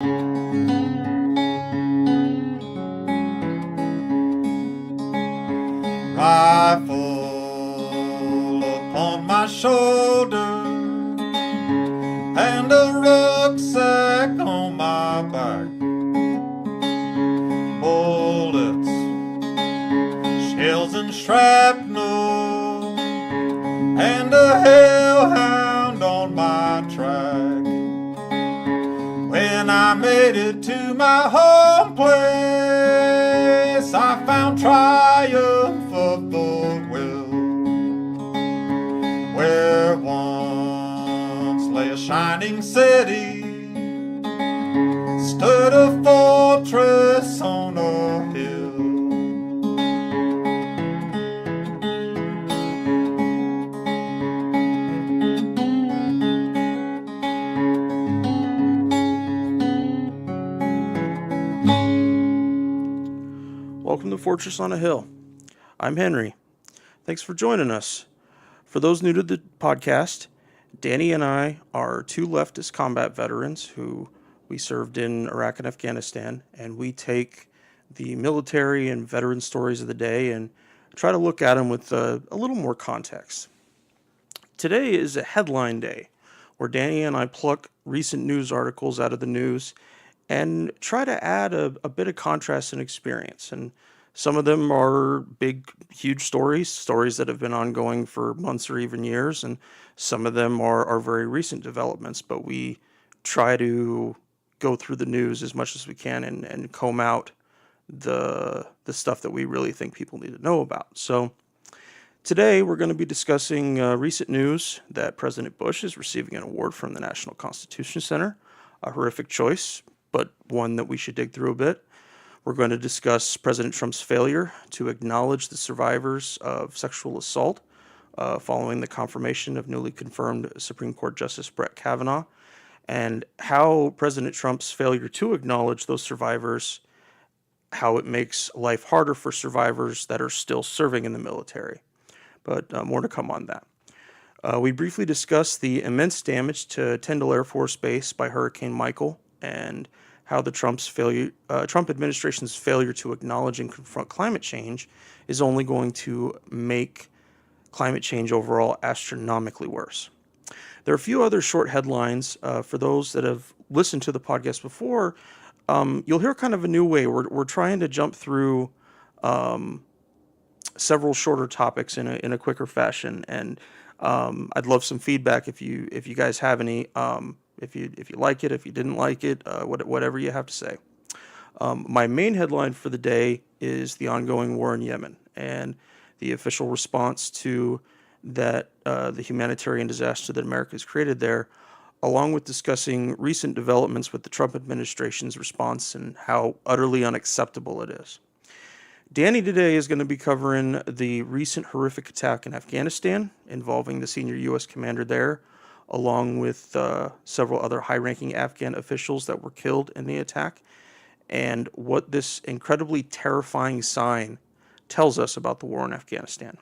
Rifle upon my shoulder and a rucksack on my back. Bullets, shells and shrapnel, and a hellhound on my track. When I made it to my home place, I found triumph of the will. Where once lay a shining city, stood a fortress on a hill. Welcome to Fortress on a Hill. I'm Henry. Thanks for joining us. For those new to the podcast, Danny and I are two leftist combat veterans who we served in Iraq and Afghanistan, and we take the military and veteran stories of the day and try to look at them with a little more context. Today is a headline day where Danny and I pluck recent news articles out of the news and try to add a bit of contrast and experience. And some of them are big, huge stories that have been ongoing for months or even years, and some of them are very recent developments, but we try to go through the news as much as we can and comb out the stuff that we really think people need to know about. So today we're going to be discussing recent news that President Bush is receiving an award from the National Constitution Center, a horrific choice, but one that we should dig through a bit. We're going to discuss President Trump's failure to acknowledge the survivors of sexual assault following the confirmation of newly confirmed Supreme Court Justice Brett Kavanaugh, and how President Trump's failure to acknowledge those survivors, how it makes life harder for survivors that are still serving in the military. But more to come on that. We briefly discussed the immense damage to Tyndall Air Force Base by Hurricane Michael, and how the Trump administration's failure to acknowledge and confront climate change is only going to make climate change overall astronomically worse. There are a few other short headlines. For those that have listened to the podcast before, you'll hear kind of a new way. We're trying to jump through several shorter topics in a quicker fashion, and I'd love some feedback if you guys have any. If you like it, if you didn't like it, whatever you have to say. My main headline for the day is the ongoing war in Yemen and the official response to that, the humanitarian disaster that America has created there, along with discussing recent developments with the Trump administration's response and how utterly unacceptable it is. Danny today is going to be covering the recent horrific attack in Afghanistan involving the senior U.S. commander there, along with several other high-ranking Afghan officials that were killed in the attack, and what this incredibly terrifying sign tells us about the war in Afghanistan.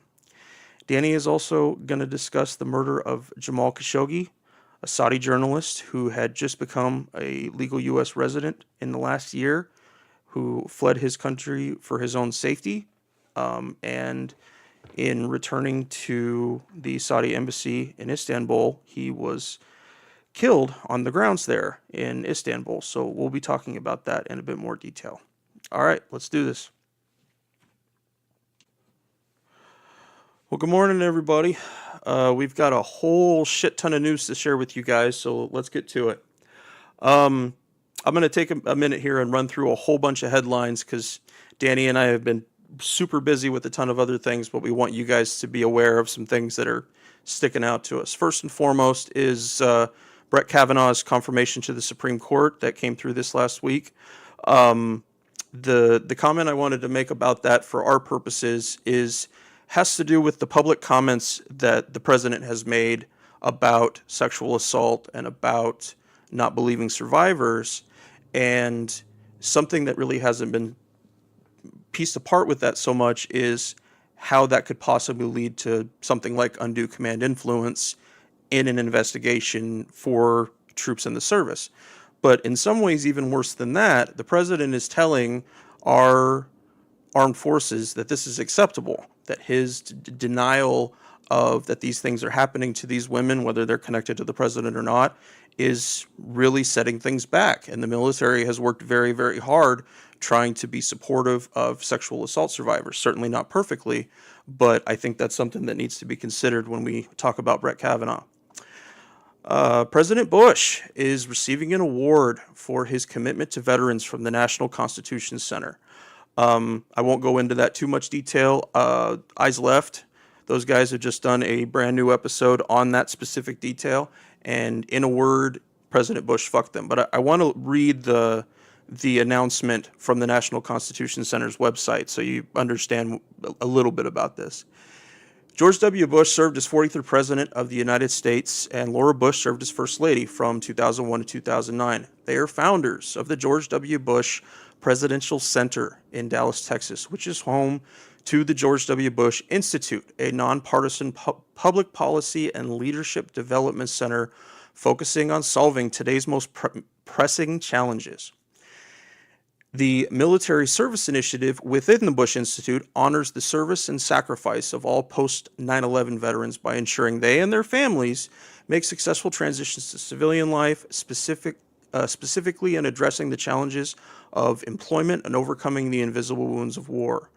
Danny is also going to discuss the murder of Jamal Khoshoggi, a Saudi journalist who had just become a legal U.S. resident in the last year, who fled his country for his own safety, and in returning to the Saudi embassy in Istanbul, he was killed on the grounds there in Istanbul. So we'll be talking about that in a bit more detail. All right, let's do this. Well, good morning, everybody. We've got a whole shit ton of news to share with you guys, so let's get to it. I'm going to take a minute here and run through a whole bunch of headlines because Danny and I have been super busy with a ton of other things, but we want you guys to be aware of some things that are sticking out to us. First and foremost is Brett Kavanaugh's confirmation to the Supreme Court that came through this last week. The comment I wanted to make about that for our purposes has to do with the public comments that the president has made about sexual assault and about not believing survivors, and something that really hasn't been pieced apart with that so much is how that could possibly lead to something like undue command influence in an investigation for troops in the service. But in some ways, even worse than that, the president is telling our armed forces that this is acceptable, that his denial of that these things are happening to these women, whether they're connected to the president or not, is really setting things back. And the military has worked very, very hard trying to be supportive of sexual assault survivors. Certainly not perfectly, but I think that's something that needs to be considered when we talk about Brett Kavanaugh. President Bush is receiving an award for his commitment to veterans from the National Constitution Center. I won't go into that too much detail. Eyes Left, those guys have just done a brand new episode on that specific detail. And in a word, President Bush fucked them. But I want to read the announcement from the National Constitution Center's website so you understand a little bit about this. George W. Bush served as 43rd President of the United States, and Laura Bush served as First Lady from 2001 to 2009. They are founders of the George W. Bush Presidential Center in Dallas, Texas, which is home to the George W. Bush Institute, a nonpartisan public policy and leadership development center focusing on solving today's most pressing challenges. The Military Service Initiative within the Bush Institute honors the service and sacrifice of all post-9/11 veterans by ensuring they and their families make successful transitions to civilian life, specifically in addressing the challenges of employment and overcoming the invisible wounds of war.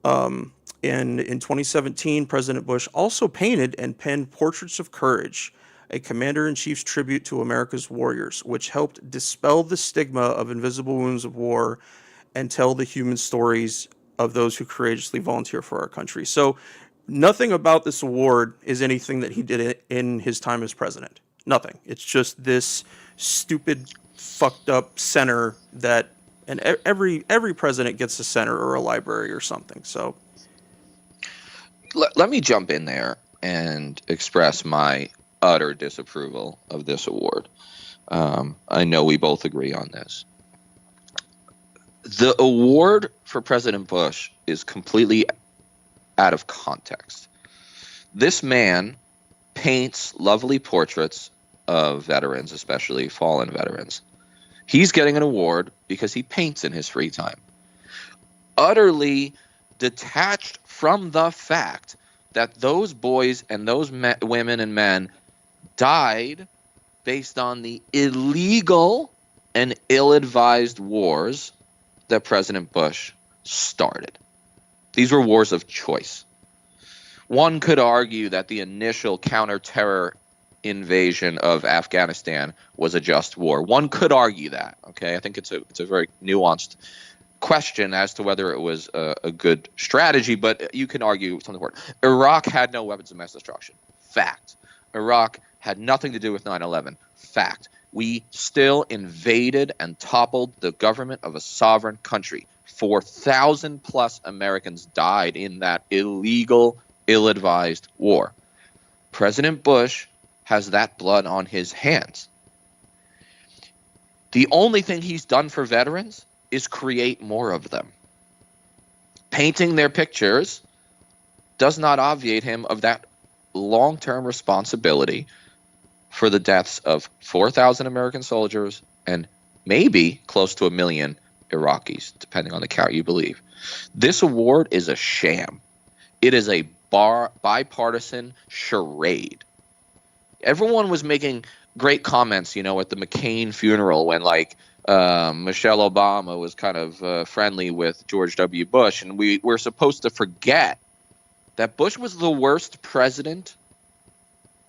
And in 2017, President Bush also painted and penned Portraits of Courage, a commander-in-chief's tribute to America's warriors, which helped dispel the stigma of invisible wounds of war and tell the human stories of those who courageously volunteer for our country. So nothing about this award is anything that he did in his time as president. Nothing. It's just this stupid, fucked up center that, and every president gets a center or a library or something. So let me jump in there and express my utter disapproval of this award. I know we both agree on this. The award for President Bush is completely out of context. This man paints lovely portraits of veterans, especially fallen veterans. He's getting an award because he paints in his free time. Utterly detached from the fact that those boys and those women and men died based on the illegal and ill-advised wars that President Bush started. These were wars of choice. One could argue that the initial counter-terror invasion of Afghanistan was a just war. One could argue that. Okay, I think it's a very nuanced question as to whether it was a good strategy, but you can argue something for it. Iraq had no weapons of mass destruction. Fact. Iraq had nothing to do with 9/11. Fact. We still invaded and toppled the government of a sovereign country. 4,000 plus Americans died in that illegal, ill-advised war. President Bush has that blood on his hands. The only thing he's done for veterans is create more of them. Painting their pictures does not obviate him of that long-term responsibility for the deaths of 4,000 American soldiers and maybe close to 1 million Iraqis, depending on the count you believe. This award is a sham. It is a bipartisan charade. Everyone was making great comments, at the McCain funeral when, Michelle Obama was kind of friendly with George W. Bush, and we're supposed to forget that Bush was the worst president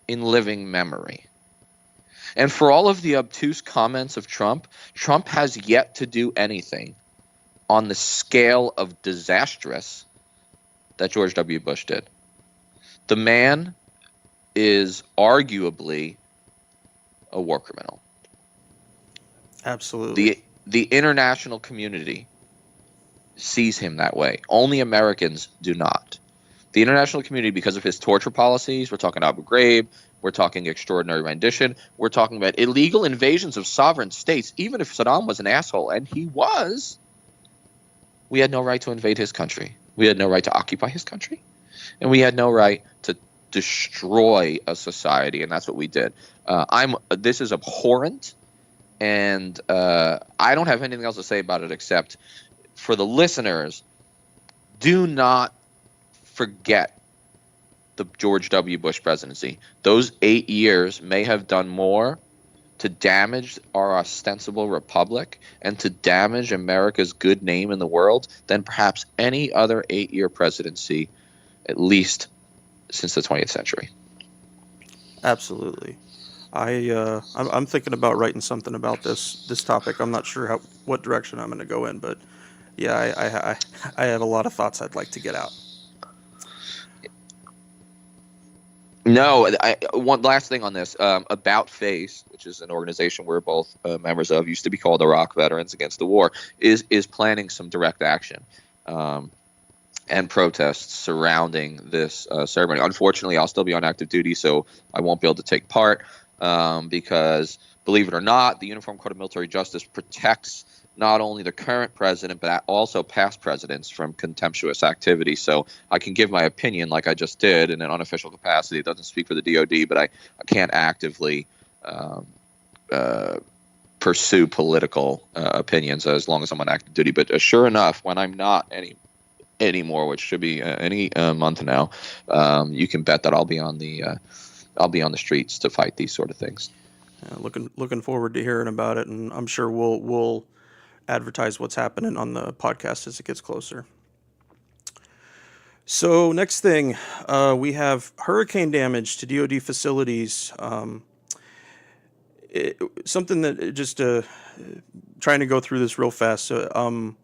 in living memory. And for all of the obtuse comments of Trump has yet to do anything on the scale of disastrous that George W. Bush did. The man is arguably a war criminal. Absolutely. The international community sees him that way. Only Americans do not. The international community, because of his torture policies, we're talking Abu Ghraib, we're talking extraordinary rendition, we're talking about illegal invasions of sovereign states. Even if Saddam was an asshole, and he was, we had no right to invade his country. We had no right to occupy his country. And we had no right to destroy a society, and that's what we did. This is abhorrent. And I don't have anything else to say about it except for the listeners, do not forget the George W. Bush presidency. Those 8 years may have done more to damage our ostensible republic and to damage America's good name in the world than perhaps any other 8-year presidency, at least since the 20th century. Absolutely. I'm thinking about writing something about this topic. I'm not sure what direction I'm going to go in, but yeah, I have a lot of thoughts I'd like to get out. No, one last thing on this. About Face, which is an organization we're both members of, used to be called Iraq Veterans Against the War, is planning some direct action and protests surrounding this ceremony. Unfortunately, I'll still be on active duty, so I won't be able to take part because, believe it or not, the Uniform Code of Military Justice protects not only the current president, but also past presidents from contemptuous activity. So I can give my opinion like I just did in an unofficial capacity. It doesn't speak for the DOD, but I can't actively pursue political opinions as long as I'm on active duty. But sure enough, when I'm not anymore, which should be any month now, you can bet that I'll be on the streets to fight these sort of things. Looking forward to hearing about it, and I'm sure we'll advertise what's happening on the podcast as it gets closer. So next thing, we have hurricane damage to DoD facilities. Something that just trying to go through this real fast. So,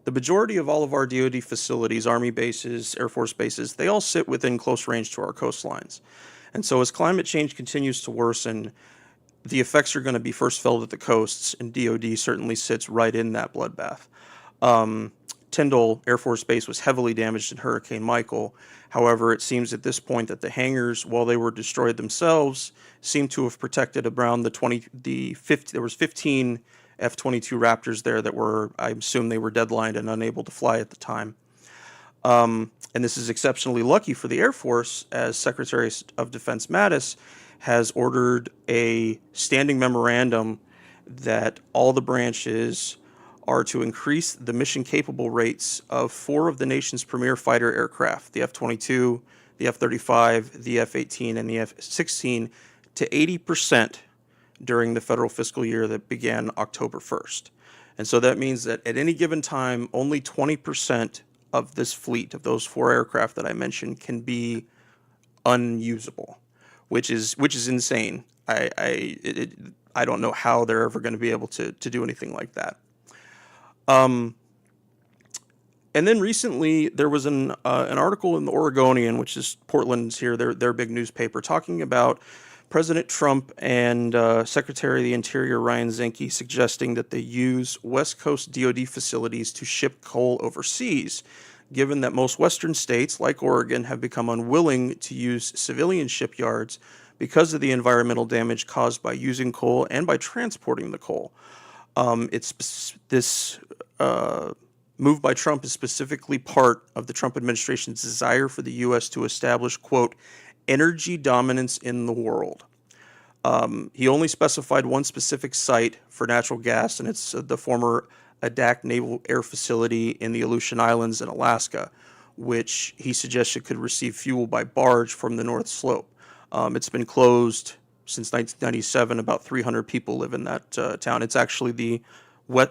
the majority of all of our DoD facilities, Army bases, Air Force bases, they all sit within close range to our coastlines. And so as climate change continues to worsen, the effects are going to be first felt at the coasts, and DoD certainly sits right in that bloodbath. Tyndall Air Force Base was heavily damaged in Hurricane Michael. However, it seems at this point that the hangars, while they were destroyed themselves, seem to have protected around there was 15 F-22 Raptors there that were, I assume they were deadlined and unable to fly at the time. And this is exceptionally lucky for the Air Force, as Secretary of Defense Mattis has ordered a standing memorandum that all the branches are to increase the mission-capable rates of 4 of the nation's premier fighter aircraft, the F-22, the F-35, the F-18, and the F-16, to 80% during the federal fiscal year that began October 1st. And so that means that at any given time, only 20% of this fleet, of those 4 aircraft that I mentioned, can be unusable, which is insane. I don't know how they're ever going to be able to do anything like that. And then recently there was an article in the Oregonian, which is Portland's here, their big newspaper, talking about President Trump and Secretary of the Interior Ryan Zinke suggesting that they use West Coast DoD facilities to ship coal overseas, given that most Western states, like Oregon, have become unwilling to use civilian shipyards because of the environmental damage caused by using coal and by transporting the coal. This move by Trump is specifically part of the Trump administration's desire for the U.S. to establish, quote, energy dominance in the world. He only specified one specific site for natural gas, and it's the former Adak Naval Air Facility in the Aleutian Islands in Alaska, which he suggested could receive fuel by barge from the North Slope. It's been closed since 1997. About 300 people live in that town. It's actually the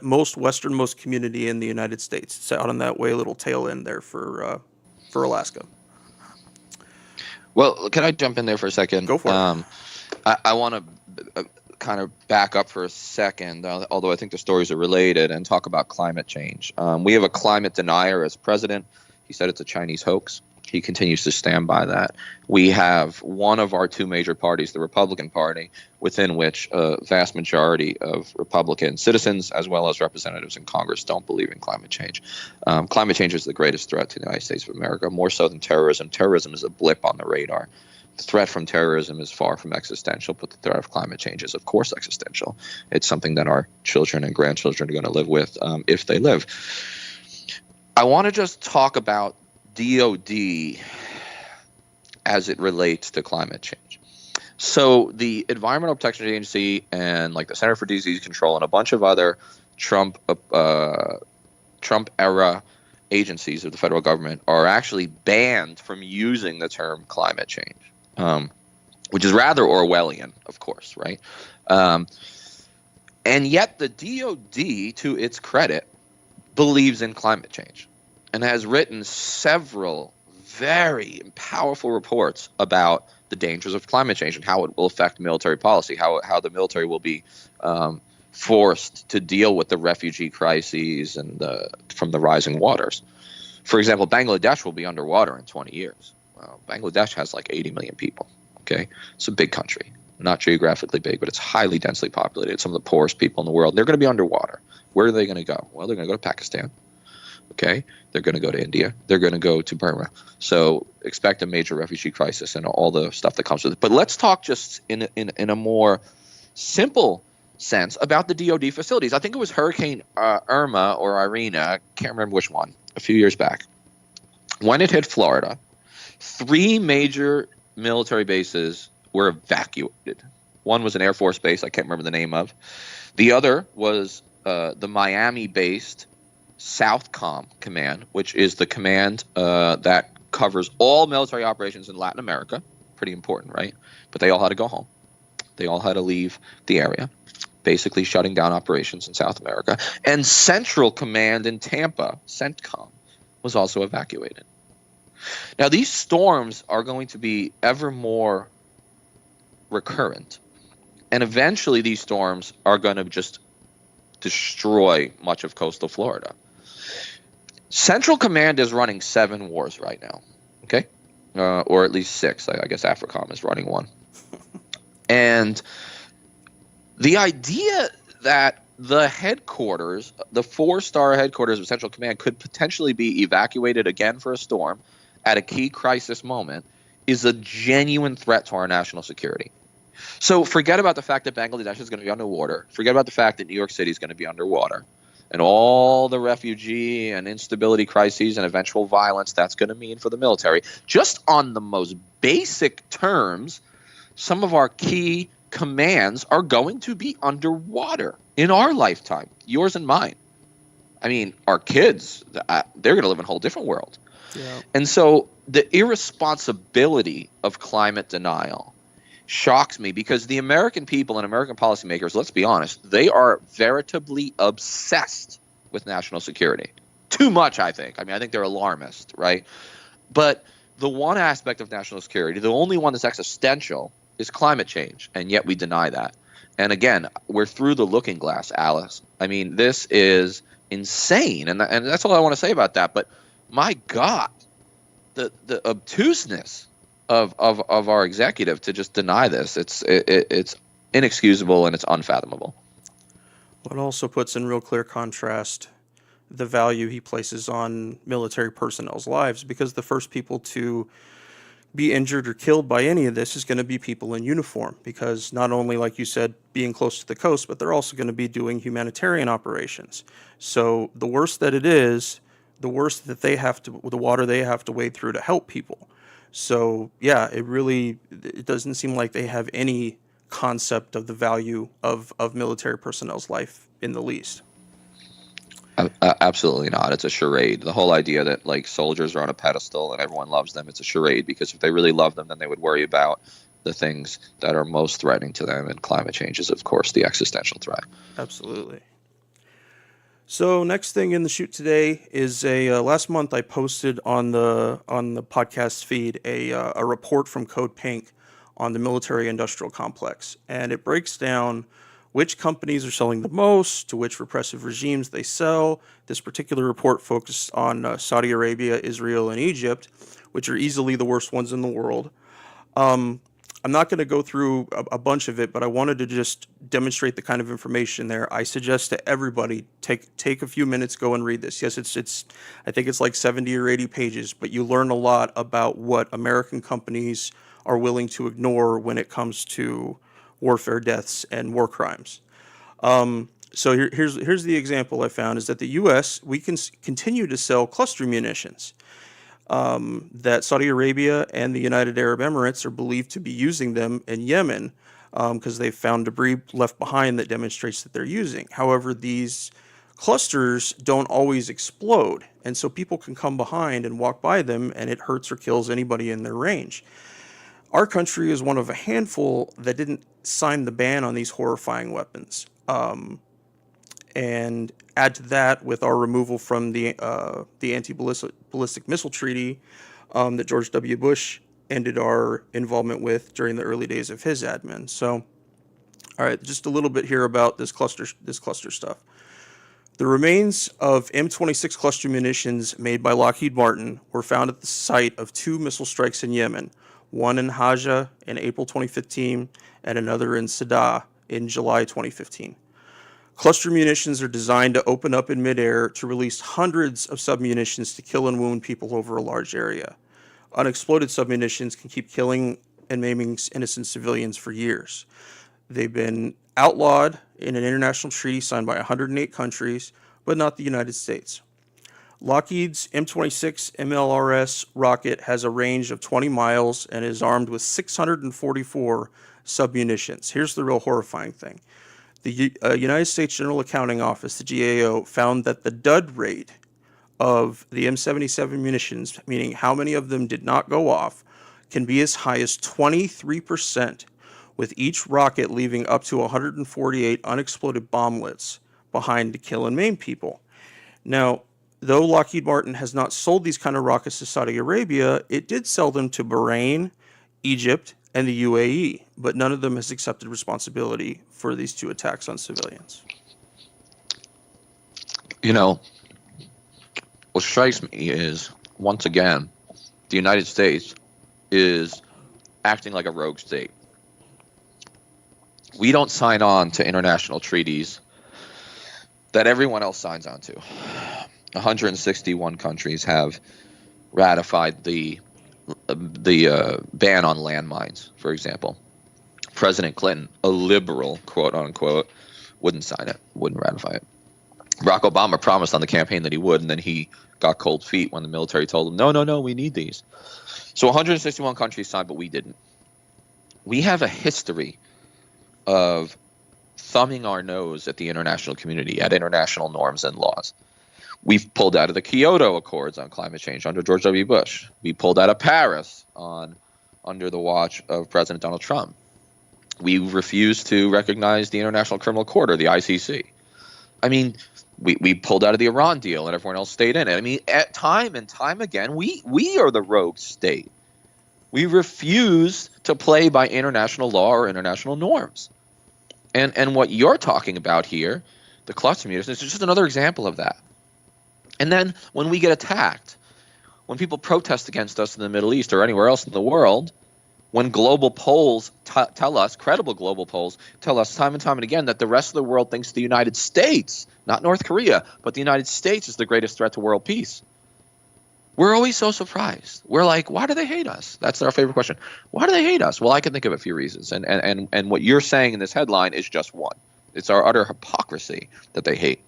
most westernmost community in the United States. It's out on that way little tail end there for Alaska. Well, can I jump in there for a second? Go for it. I want to kind of back up for a second, although I think the stories are related, and talk about climate change. We have a climate denier as president. He said it's a Chinese hoax. He continues to stand by that. We have one of our 2 major parties, the Republican Party, within which a vast majority of Republican citizens, as well as representatives in Congress, don't believe in climate change. Climate change is the greatest threat to the United States of America, more so than terrorism. Terrorism is a blip on the radar. The threat from terrorism is far from existential, but the threat of climate change is, of course, existential. It's something that our children and grandchildren are going to live with if they live. I want to just talk about DOD as it relates to climate change. So the Environmental Protection Agency and like the Center for Disease Control and a bunch of other Trump era agencies of the federal government are actually banned from using the term climate change, which is rather Orwellian, of course, right? And yet the DoD, to its credit, believes in climate change and has written several very powerful reports about the dangers of climate change and how it will affect military policy, how the military will be forced to deal with the refugee crises and from the rising waters. For example, Bangladesh will be underwater in 20 years. Bangladesh has like 80 million people. Okay, it's a big country, not geographically big, but it's highly densely populated. Some of the poorest people in the world. They're going to be underwater. Where are they going to go? Well, they're going to go to Pakistan. Okay, they're going to go to India. They're going to go to Burma. So expect a major refugee crisis and all the stuff that comes with it. But let's talk just in a more simple sense about the DoD facilities. I think it was Hurricane Irma or Irina, I can't remember which one, a few years back. When it hit Florida, 3 major military bases were evacuated. One was an Air Force base I can't remember the name of. The other was the Miami-based Southcom Command, which is the command that covers all military operations in Latin America. Pretty important, right? But they all had to go home. They all had to leave the area, basically shutting down operations in South America. And Central Command in Tampa, CENTCOM, was also evacuated. Now, these storms are going to be ever more recurrent. And eventually these storms are going to just destroy much of coastal Florida. Central Command is running 7 wars right now, okay? Or at least 6. I guess AFRICOM is running 1. And the idea that the headquarters, the 4-star headquarters of Central Command could potentially be evacuated again for a storm at a key crisis moment is a genuine threat to our national security. So forget about the fact that Bangladesh is going to be underwater. Forget about the fact that New York City is going to be underwater. And all the refugee and instability crises and eventual violence that's going to mean for the military. Just on the most basic terms, some of our key commands are going to be underwater in our lifetime, yours and mine. I mean, our kids, they're going to live in a whole different world. Yeah. And so the irresponsibility of climate denial shocks me because the American people and American policymakers, let's be honest, they are veritably obsessed with national security. Too much, I think. I mean, I think they're alarmist, right? But the one aspect of national security, the only one that's existential, is climate change, and yet we deny that. And again, we're through the looking glass, Alice. I mean, this is insane, and that's all I want to say about that. But my God, the obtuseness of our executive to just deny this, it's inexcusable and it's unfathomable. Well, it also puts in real clear contrast the value he places on military personnel's lives, because the first people to be injured or killed by any of this is going to be people in uniform, because not only, like you said, being close to the coast, but they're also going to be doing humanitarian operations. So the worse that it is, the worse that the water they have to wade through to help people. So yeah, it doesn't seem like they have any concept of the value of military personnel's life in the least. Absolutely not. It's a charade. The whole idea that like soldiers are on a pedestal and everyone loves them, it's a charade, because if they really love them, then they would worry about the things that are most threatening to them, and climate change is, of course, the existential threat. Absolutely. So next thing in the shoot today is last month I posted on the podcast feed a report from Code Pink on the military-industrial complex, and it breaks down which companies are selling the most, to which repressive regimes they sell. This particular report focused on Saudi Arabia, Israel, and Egypt, which are easily the worst ones in the world. I'm not going to go through a bunch of it, but I wanted to just demonstrate the kind of information there. I suggest to everybody take a few minutes, go and read this. Yes, it's I think it's like 70 or 80 pages, but you learn a lot about what American companies are willing to ignore when it comes to warfare deaths and war crimes. So here's the example I found, is that the U.S., we can continue to sell cluster munitions. that Saudi Arabia and the United Arab Emirates are believed to be using them in Yemen because they've found debris left behind that demonstrates that they're using. However, these clusters don't always explode, and so people can come behind and walk by them, and it hurts or kills anybody in their range. Our country is one of a handful that didn't sign the ban on these horrifying weapons. And add to that with our removal from the anti-ballistic missile treaty that George W. Bush ended our involvement with during the early days of his admin. So, all right, just a little bit here about this cluster stuff. The remains of M26 cluster munitions made by Lockheed Martin were found at the site of 2 missile strikes in Yemen, one in Hajjah in April 2015 and another in Sadah in July 2015. Cluster munitions are designed to open up in midair to release hundreds of submunitions to kill and wound people over a large area. Unexploded submunitions can keep killing and maiming innocent civilians for years. They've been outlawed in an international treaty signed by 108 countries, but not the United States. Lockheed's M26 MLRS rocket has a range of 20 miles and is armed with 644 submunitions. Here's the real horrifying thing. The United States General Accounting Office, the GAO, found that the dud rate of the M77 munitions, meaning how many of them did not go off, can be as high as 23%, with each rocket leaving up to 148 unexploded bomblets behind to kill and maim people. Now, though Lockheed Martin has not sold these kind of rockets to Saudi Arabia, it did sell them to Bahrain, Egypt, and the UAE, but none of them has accepted responsibility for these 2 attacks on civilians. You know, what strikes me is, once again, the United States is acting like a rogue state. We don't sign on to international treaties that everyone else signs on to. 161 countries have ratified the ban on landmines, for example. President Clinton, a liberal, quote unquote, wouldn't sign it, wouldn't ratify it. Barack Obama promised on the campaign that he would, and then he got cold feet when the military told him, no, we need these. So 161 countries signed, but we didn't. We have a history of thumbing our nose at the international community, at international norms and laws. We've pulled out of the Kyoto Accords on climate change under George W. Bush. We pulled out of Paris under the watch of President Donald Trump. We refused to recognize the International Criminal Court, or the ICC. I mean, we pulled out of the Iran deal and everyone else stayed in it. I mean, at time and time again, we are the rogue state. We refuse to play by international law or international norms. And what you're talking about here, the cluster munitions, is just another example of that. And then when we get attacked, when people protest against us in the Middle East or anywhere else in the world, when global polls tell us, credible global polls tell us time and time and again that the rest of the world thinks the United States, not North Korea, but the United States is the greatest threat to world peace, we're always so surprised. We're like, why do they hate us? That's our favorite question. Why do they hate us? Well, I can think of a few reasons. And what you're saying in this headline is just one. It's our utter hypocrisy that they hate.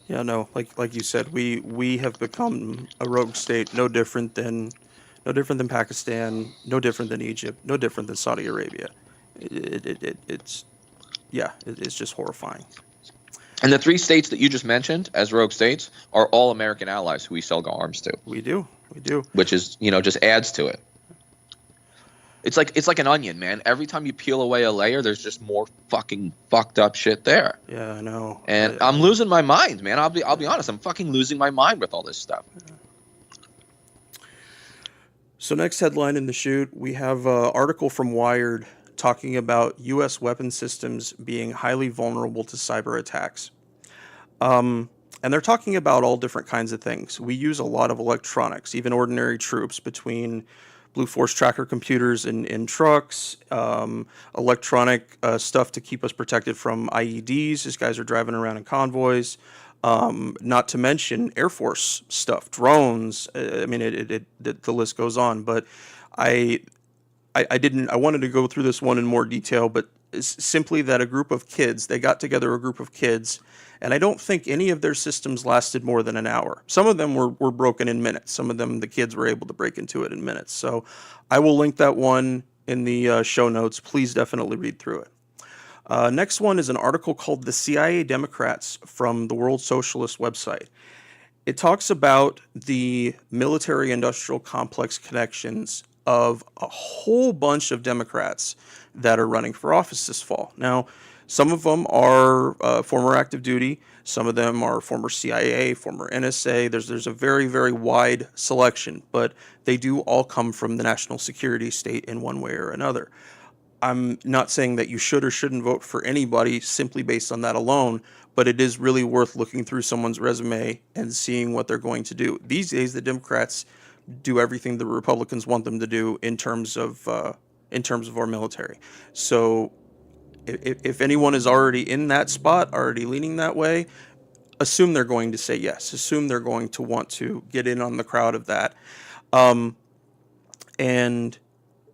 Yeah, no, like you said, we have become a rogue state, no different than Pakistan, no different than Egypt, no different than Saudi Arabia. It's just horrifying. And the 3 states that you just mentioned as rogue states are all American allies who we sell arms to. We do. Which is, just adds to it. It's like an onion, man. Every time you peel away a layer, there's just more fucking fucked up shit there. Yeah, I know. And I'm losing my mind, man. I'll be honest. I'm fucking losing my mind with all this stuff. So next headline in the shoot, we have an article from Wired talking about U.S. weapon systems being highly vulnerable to cyber attacks. And they're talking about all different kinds of things. We use a lot of electronics, even ordinary troops, between Blue Force tracker computers in trucks, electronic stuff to keep us protected from IEDs as guys are driving around in convoys, not to mention Air Force stuff, drones. I mean, the list goes on. But I wanted to go through this one in more detail, but simply that a group of kids, they got together a group of kids, and I don't think any of their systems lasted more than an hour. Some of them were broken in minutes. Some of them, the kids were able to break into it in minutes. So I will link that one in the show notes. Please definitely read through it. Next one is an article called "The CIA Democrats" from the World Socialist website. It talks about the military-industrial complex connections of a whole bunch of Democrats that are running for office this fall. Now, some of them are former active duty. Some of them are former CIA, former NSA. There's a very, very wide selection, but they do all come from the national security state in one way or another. I'm not saying that you should or shouldn't vote for anybody simply based on that alone, but it is really worth looking through someone's resume and seeing what they're going to do. These days, the Democrats do everything the Republicans want them to do in terms of our military. So if anyone is already in that spot, already leaning that way, assume they're going to say yes. Assume they're going to want to get in on the crowd of that. And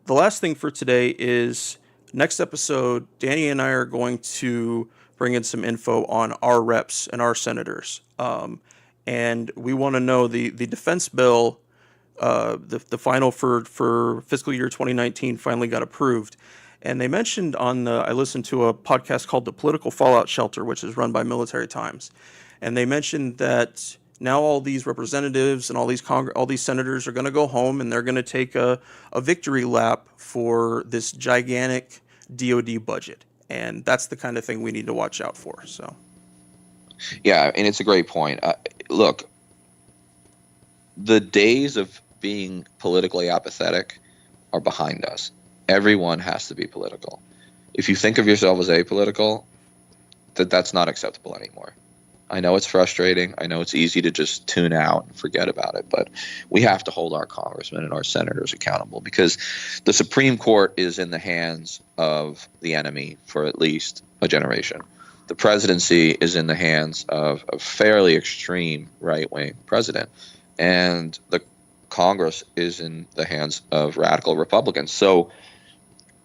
the last thing for today is next episode, Danny and I are going to bring in some info on our reps and our senators. And we want to know the defense bill, the final for fiscal year 2019 finally got approved. And they mentioned I listened to a podcast called The Political Fallout Shelter, which is run by Military Times. And they mentioned that now all these representatives and all these senators are going to go home and they're going to take a victory lap for this gigantic DoD budget. And that's the kind of thing we need to watch out for. So, yeah, and it's a great point. Look, the days of being politically apathetic are behind us. Everyone has to be political. If you think of yourself as apolitical, that's not acceptable anymore. I know it's frustrating. I know it's easy to just tune out and forget about it, but we have to hold our congressmen and our senators accountable because the Supreme Court is in the hands of the enemy for at least a generation. The presidency is in the hands of a fairly extreme right-wing president, and the Congress is in the hands of radical Republicans. So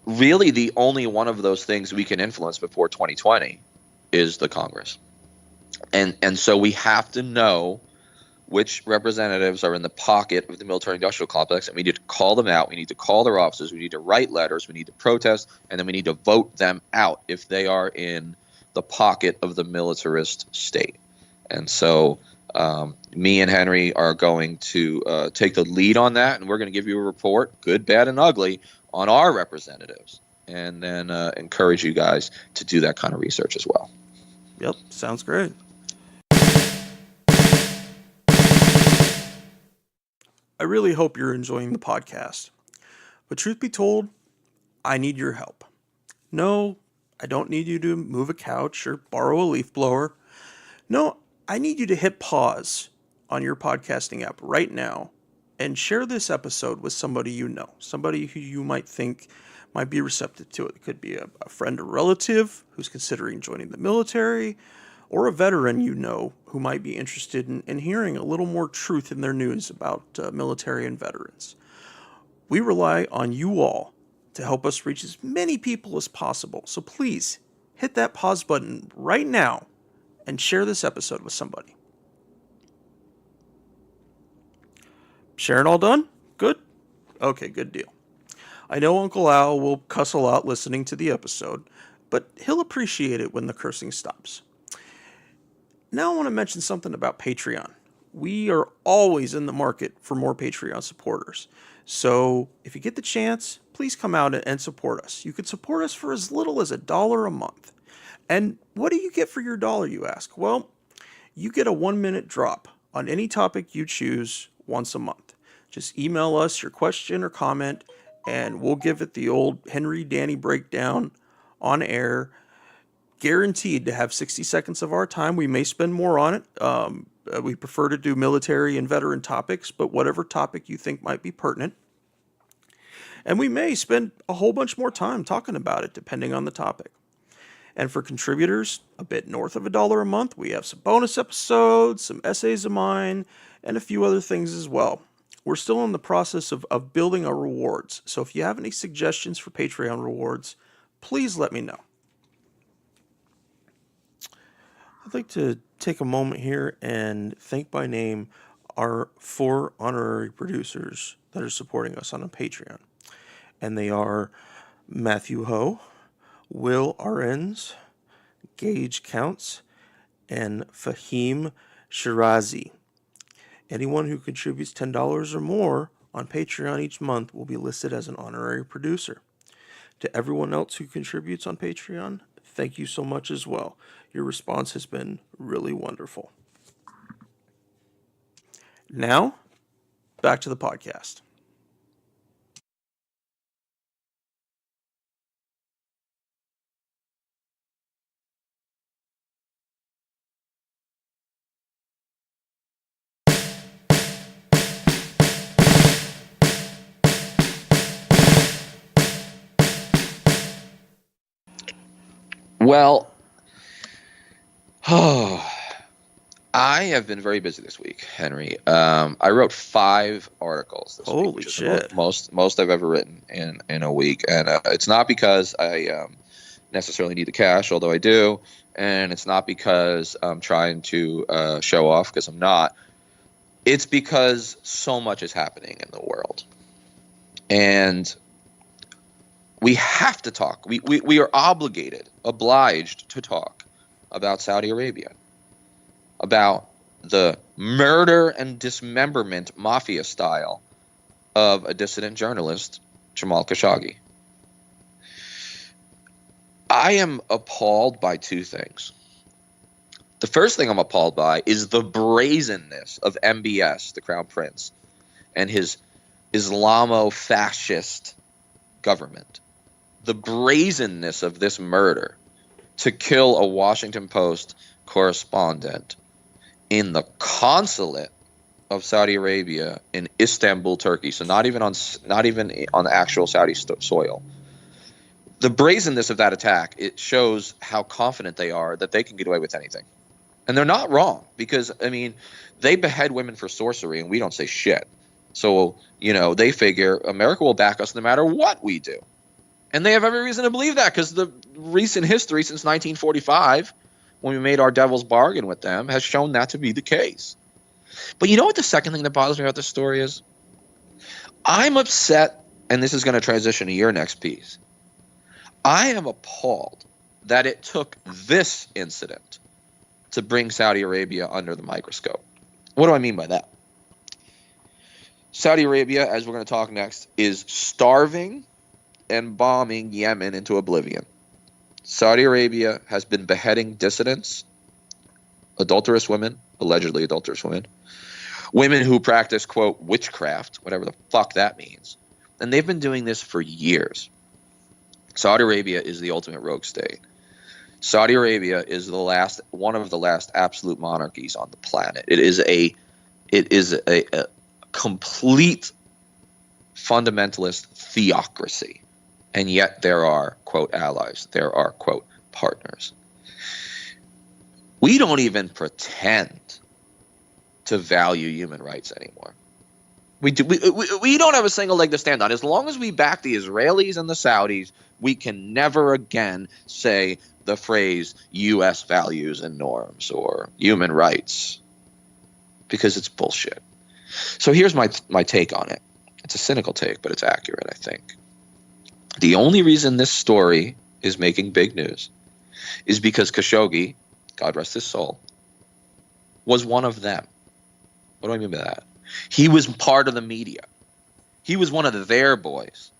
really the only one of those things we can influence before 2020 is the Congress. And so we have to know which representatives are in the pocket of the military-industrial complex, and we need to call them out. We need to call their offices. We need to write letters. We need to protest, and then we need to vote them out if they are in the pocket of the militarist state. And so me and Henry are going to take the lead on that, and we're going to give you a report, good, bad, and ugly, on our representatives, and then encourage you guys to do that kind of research as well. Yep, sounds great. I really hope you're enjoying the podcast. But truth be told, I need your help. No, I don't need you to move a couch or borrow a leaf blower. No, I need you to hit pause on your podcasting app right now and share this episode with somebody you know, somebody who you might think might be receptive to it. It could be a friend or relative who's considering joining the military, or a veteran you know who might be interested in hearing a little more truth in their news about military and veterans. We rely on you all to help us reach as many people as possible. So please hit that pause button right now and share this episode with somebody. Sharing all done? Good? Okay, good deal. I know Uncle Al will cuss a lot listening to the episode, but he'll appreciate it when the cursing stops. Now I want to mention something about Patreon. We are always in the market for more Patreon supporters. So if you get the chance, please come out and support us. You can support us for as little as $1 a month. And what do you get for your dollar, you ask? Well, you get a 1-minute drop on any topic you choose once a month. Just email us your question or comment, and we'll give it the old Henry Danny breakdown on air. Guaranteed to have 60 seconds of our time. We may spend more on it. We prefer to do military and veteran topics, but whatever topic you think might be pertinent. And we may spend a whole bunch more time talking about it, depending on the topic. And for contributors, a bit north of $1 a month, we have some bonus episodes, some essays of mine, and a few other things as well. We're still in the process of building our rewards. So if you have any suggestions for Patreon rewards, please let me know. I'd like to take a moment here and thank by name our 4 honorary producers that are supporting us on a Patreon. And they are Matthew Ho, Will Arens, Gage Counts, and Fahim Shirazi. Anyone who contributes $10 or more on Patreon each month will be listed as an honorary producer. To everyone else who contributes on Patreon, thank you so much as well. Your response has been really wonderful. Now, back to the podcast. Well, I have been very busy this week, Henry. I wrote 5 articles this week, Holy which is shit. the most I've ever written in a week. And it's not because I necessarily need the cash, although I do. And it's not because I'm trying to show off, because I'm not. It's because so much is happening in the world. And we have to talk. We are obliged to talk about Saudi Arabia, about the murder and dismemberment mafia style of a dissident journalist, Jamal Khashoggi. I am appalled by 2 things. The first thing I'm appalled by is the brazenness of MBS, the Crown Prince, and his Islamo-fascist government. The brazenness of this murder to kill a Washington Post correspondent in the consulate of Saudi Arabia in Istanbul, Turkey. So not even on actual Saudi soil. The brazenness of that attack, it shows how confident they are that they can get away with anything. And they're not wrong, because, I mean, they behead women for sorcery and we don't say shit. So, they figure America will back us no matter what we do. And they have every reason to believe that, because the recent history since 1945, when we made our devil's bargain with them, has shown that to be the case. But you know what the second thing that bothers me about this story is? I'm upset, and this is going to transition to your next piece. I am appalled that it took this incident to bring Saudi Arabia under the microscope. What do I mean by that? Saudi Arabia, as we're going to talk next, is starving and bombing Yemen into oblivion. Saudi Arabia has been beheading dissidents, adulterous women, allegedly adulterous women, women who practice, quote, witchcraft, whatever the fuck that means. And they've been doing this for years. Saudi Arabia is the ultimate rogue state. Saudi Arabia is one of the last absolute monarchies on the planet. It is a complete fundamentalist theocracy. And yet there are, quote, allies. There are, quote, partners. We don't even pretend to value human rights anymore. We don't have a single leg to stand on. As long as we back the Israelis and the Saudis, we can never again say the phrase U.S. values and norms or human rights, because it's bullshit. So here's my take on it. It's a cynical take, but it's accurate, I think. The only reason this story is making big news is because Khashoggi, God rest his soul, was one of them. What do I mean by that? He was part of the media. He was one of their boys.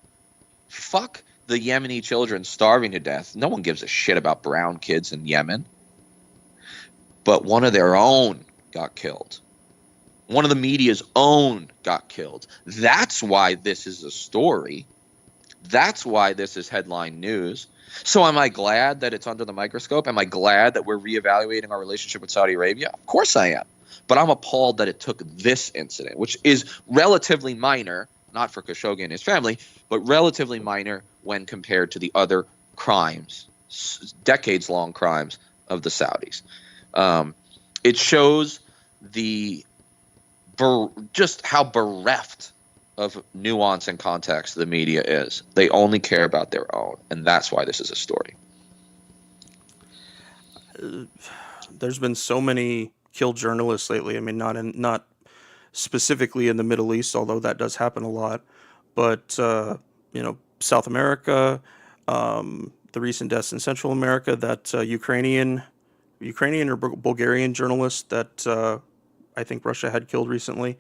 Fuck the Yemeni children starving to death. No one gives a shit about brown kids in Yemen. But one of their own got killed. One of the media's own got killed. That's why this is a story. That's why this is headline news. So am I glad that it's under the microscope? Am I glad that we're reevaluating our relationship with Saudi Arabia? Of course I am. But I'm appalled that it took this incident, which is relatively minor, not for Khashoggi and his family, but relatively minor when compared to the other crimes, decades-long crimes of the Saudis. It shows just how bereft of nuance and context the media is. They only care about their own, and that's why this is a story. There's been so many killed journalists lately. I mean, not specifically in the Middle East, although that does happen a lot, but South America, the recent deaths in Central America, that Ukrainian or Bulgarian journalist that I think Russia had killed recently.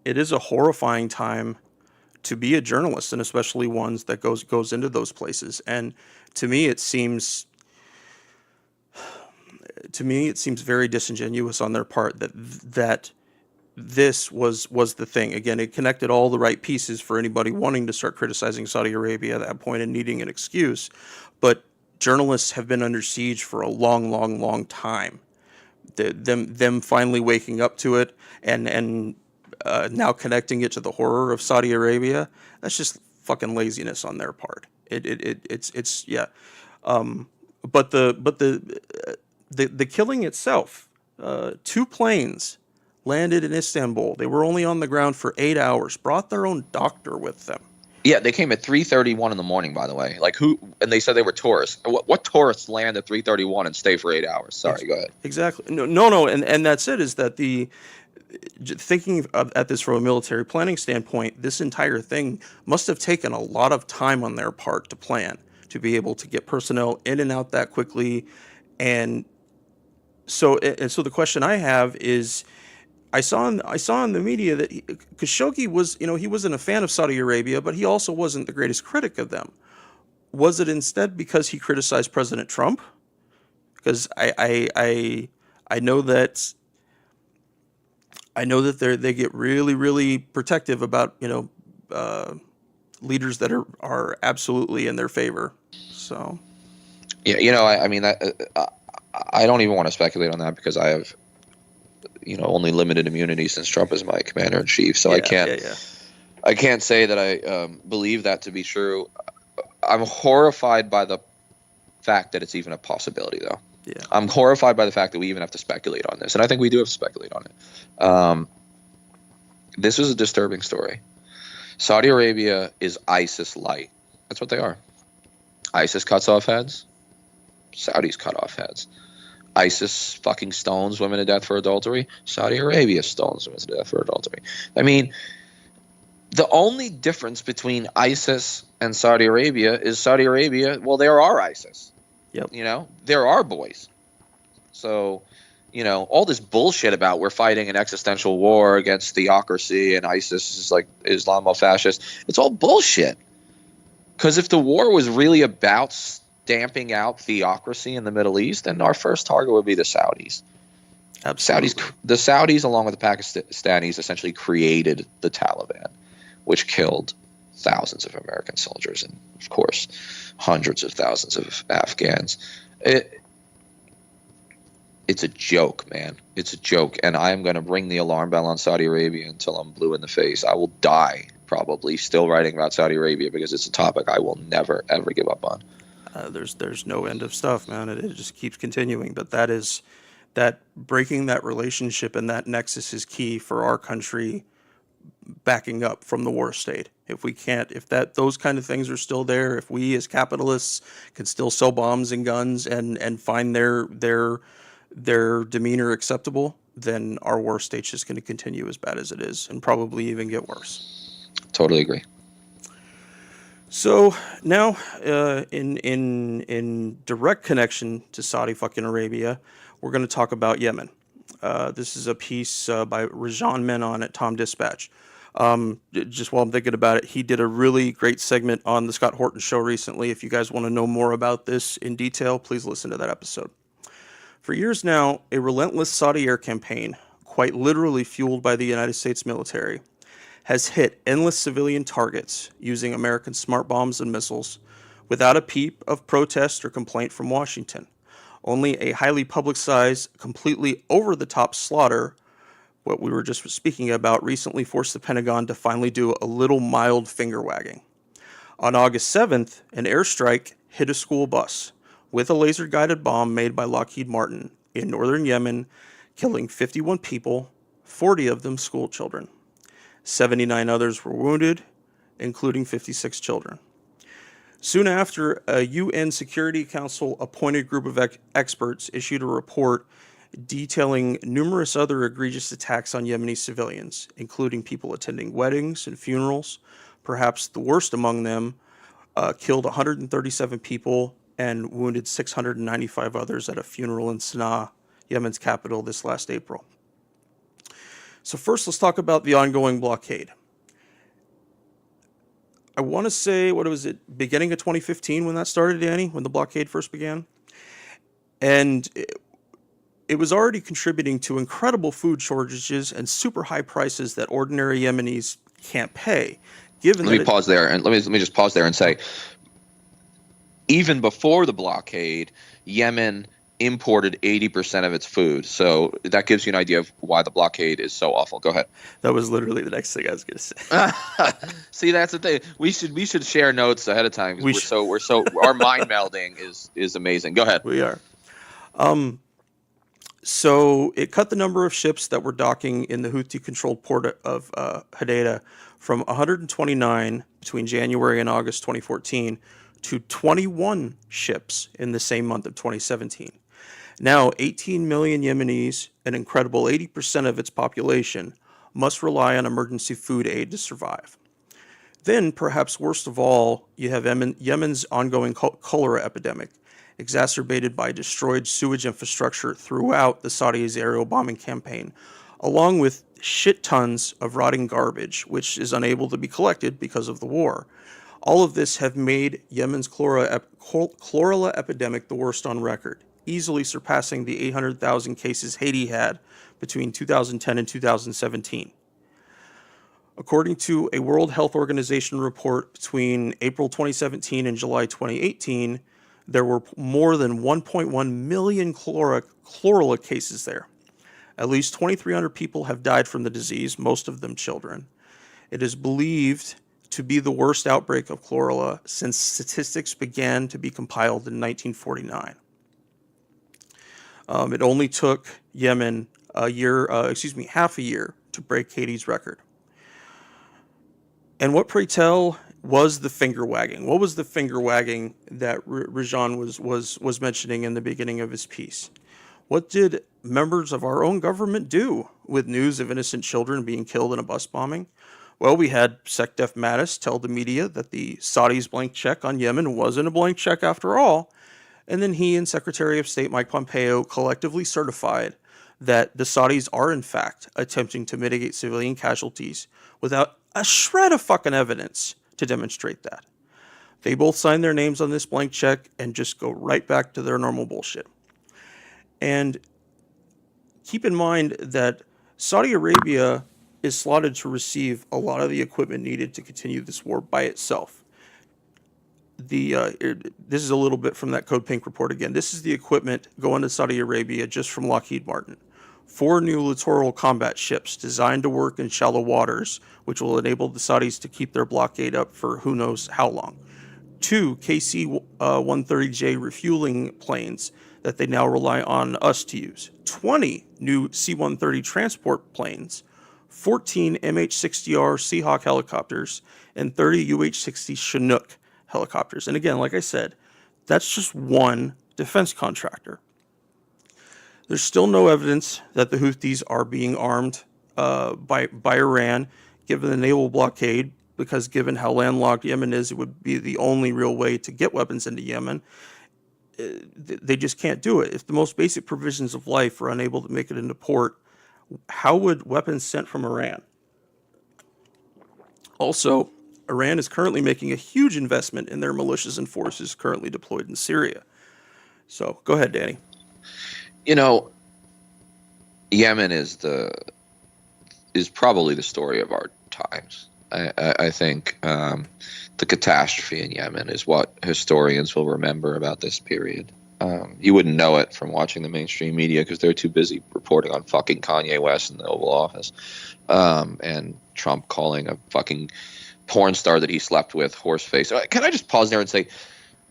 It is a horrifying time to be a journalist, and especially ones that goes into those places. And to me, it seems very disingenuous on their part that this was the thing. Again, it connected all the right pieces for anybody wanting to start criticizing Saudi Arabia at that point and needing an excuse. But journalists have been under siege for a long, long, long time. Them finally waking up to it and now connecting it to the horror of Saudi Arabia, that's just fucking laziness on their part. It's yeah. But the killing itself, 2 planes landed in Istanbul. They were only on the ground for 8 hours. Brought their own doctor with them. Yeah, they came at 3:31 in the morning, by the way. Like who? And they said they were tourists. What tourists land at 3:31 and stay for 8 hours? Sorry, go ahead. Exactly. No. And that's it. Is that thinking at this from a military planning standpoint, this entire thing must have taken a lot of time on their part to plan, to be able to get personnel in and out that quickly. And so the question I have is, I saw in the media that Khashoggi was, he wasn't a fan of Saudi Arabia, but he also wasn't the greatest critic of them. Was it instead because he criticized President Trump? Because I know that they get really, really protective about leaders that are absolutely in their favor. So yeah, I mean I don't even want to speculate on that because I have only limited immunity since Trump is my commander in chief. So I can't say that I believe that to be true. I'm horrified by the fact that it's even a possibility, though. Yeah. I'm horrified by the fact that we even have to speculate on this, and I think we do have to speculate on it. This is a disturbing story. Saudi Arabia is ISIS light. That's what they are. ISIS cuts off heads. Saudis cut off heads. ISIS fucking stones women to death for adultery. Saudi Arabia stones women to death for adultery. I mean, the only difference between ISIS and Saudi Arabia is Saudi Arabia, well, there are ISIS. Yep. There are boys. So, all this bullshit about we're fighting an existential war against theocracy and ISIS is like Islamo-fascist. It's all bullshit. Because if the war was really about stamping out theocracy in the Middle East, then our first target would be the Saudis. Absolutely. The Saudis, along with the Pakistanis, essentially created the Taliban, which killed thousands of American soldiers and, of course, hundreds of thousands of Afghans. It's a joke, man. It's a joke, and I am going to ring the alarm bell on Saudi Arabia until I'm blue in the face. I will die, probably, still writing about Saudi Arabia because it's a topic I will never, ever give up on. There's no end of stuff, man. It just keeps continuing. But that breaking that relationship and that nexus is key for our country backing up from the war state. If those kind of things are still there, if we as capitalists can still sell bombs and guns and find their demeanor acceptable, then our war state's just going to continue as bad as it is and probably even get worse. Totally agree. So now, in direct connection to Saudi fucking Arabia, we're going to talk about Yemen. This is a piece by Rajan Menon at Tom Dispatch. Just while I'm thinking about it, he did a really great segment on the Scott Horton show recently. If you guys want to know more about this in detail, please listen to that episode. For years now, a relentless Saudi air campaign, quite literally fueled by the United States military, has hit endless civilian targets using American smart bombs and missiles without a peep of protest or complaint from Washington. Only a highly publicized, completely over-the-top slaughter, what we were just speaking about, recently forced the Pentagon to finally do a little mild finger-wagging. On August 7th, an airstrike hit a school bus with a laser-guided bomb made by Lockheed Martin in northern Yemen, killing 51 people, 40 of them school children. 79 others were wounded, including 56 children. Soon after, a UN Security Council appointed group of experts issued a report detailing numerous other egregious attacks on Yemeni civilians, including people attending weddings and funerals. Perhaps the worst among them killed 137 people and wounded 695 others at a funeral in Sana'a, Yemen's capital, this last April. So first, let's talk about the ongoing blockade. I want to say, what was it, beginning of 2015 when that started, Danny, when the blockade first began? And it was already contributing to incredible food shortages and super high prices that ordinary Yemenis can't pay. Let me pause there, and let me just pause there and say, even before the blockade, Yemen imported 80% of its food. So that gives you an idea of why the blockade is so awful. Go ahead. That was literally the next thing I was going to say. See, that's the thing. We should share notes ahead of time. We're so our mind melding is amazing. Go ahead. We are. So it cut the number of ships that were docking in the Houthi-controlled port of Hodeidah from 129 between January and August 2014 to 21 ships in the same month of 2017. Now, 18 million Yemenis, an incredible 80% of its population, must rely on emergency food aid to survive. Then, perhaps worst of all, you have Yemen's ongoing cholera epidemic, exacerbated by destroyed sewage infrastructure throughout the Saudis' aerial bombing campaign, along with shit tons of rotting garbage, which is unable to be collected because of the war. All of this have made Yemen's cholera epidemic the worst on record, easily surpassing the 800,000 cases Haiti had between 2010 and 2017. According to a World Health Organization report between April 2017 and July 2018, there were more than 1.1 million cholera cases there. At least 2,300 people have died from the disease, most of them children. It is believed to be the worst outbreak of cholera since statistics began to be compiled in 1949. It only took Yemen half a year to break Haiti's record. And what, pray tell, was the finger wagging? What was the finger wagging that Rajan was mentioning in the beginning of his piece? What did members of our own government do with news of innocent children being killed in a bus bombing? Well, we had SecDef Mattis tell the media that the Saudis' blank check on Yemen wasn't a blank check after all, and then he and Secretary of State Mike Pompeo collectively certified that the Saudis are in fact attempting to mitigate civilian casualties without a shred of fucking evidence to demonstrate that. They both signed their names on this blank check and just go right back to their normal bullshit. And keep in mind that Saudi Arabia is slotted to receive a lot of the equipment needed to continue this war by itself. This is a little bit from that Code Pink report again. This is the equipment going to Saudi Arabia just from Lockheed Martin. 4 new littoral combat ships designed to work in shallow waters, which will enable the Saudis to keep their blockade up for who knows how long. 2 KC-130J refueling planes that they now rely on us to use. 20 new C-130 transport planes, 14 MH-60R Seahawk helicopters, and 30 UH-60 Chinook helicopters. And again, like I said, that's just one defense contractor. There's still no evidence that the Houthis are being armed by Iran, given the naval blockade, because given how landlocked Yemen is, it would be the only real way to get weapons into Yemen. They just can't do it. If the most basic provisions of life are unable to make it into port, how would weapons sent from Iran? Also, Iran is currently making a huge investment in their militias and forces currently deployed in Syria. So, go ahead, Danny. You know, Yemen is probably the story of our times. I think the catastrophe in Yemen is what historians will remember about this period. You wouldn't know it from watching the mainstream media because they're too busy reporting on fucking Kanye West in the Oval Office and Trump calling a fucking porn star that he slept with horseface. Can I just pause there and say,